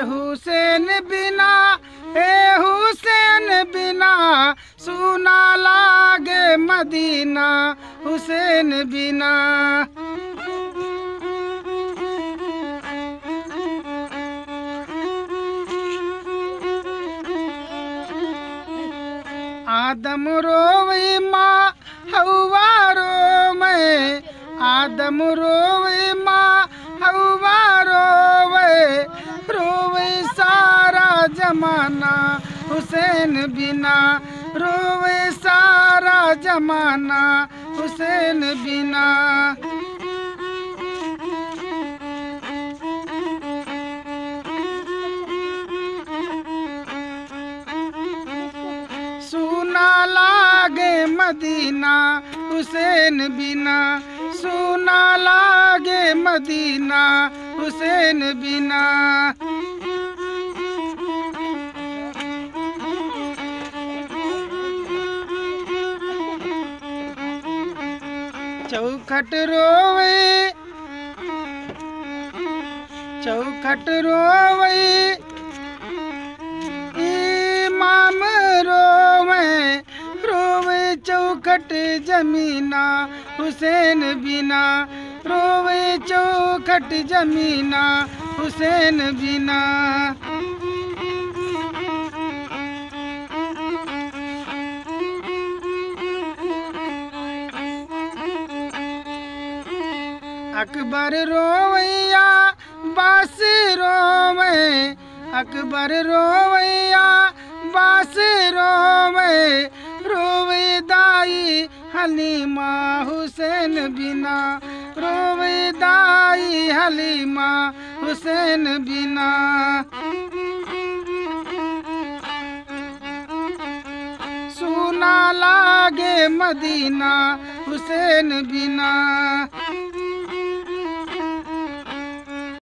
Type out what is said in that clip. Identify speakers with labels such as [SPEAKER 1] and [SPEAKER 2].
[SPEAKER 1] हुसैन बिना, हे हुसैन बिना सुना लागे मदीना, हुसैन बिना। आदम रोवे माँ हवा रोवे, आदम रोवे माँ हवा रोवे, रोवे सारा जमाना हुसैन बिना, रोवे सारा जमाना हुसैन बिना। सुना लागे मदीना हुसैन बिना, सुना लागे मदीना हुसैन बिना। चौखट रोवे, चौखट रोवे, इमाम रोवे, रोवे चौखट जमीना हुसैन बिना, रोवे चौखट जमीना हुसैन बिना। अकबर रोवैया बास रोवे, अकबर रोवैया बास रोवे, रोवे दाई हलीमा हुसैन बिना, रोवे दाई हलीमा हुसैन बिना। सुना लागे मदीना हुसैन बिना।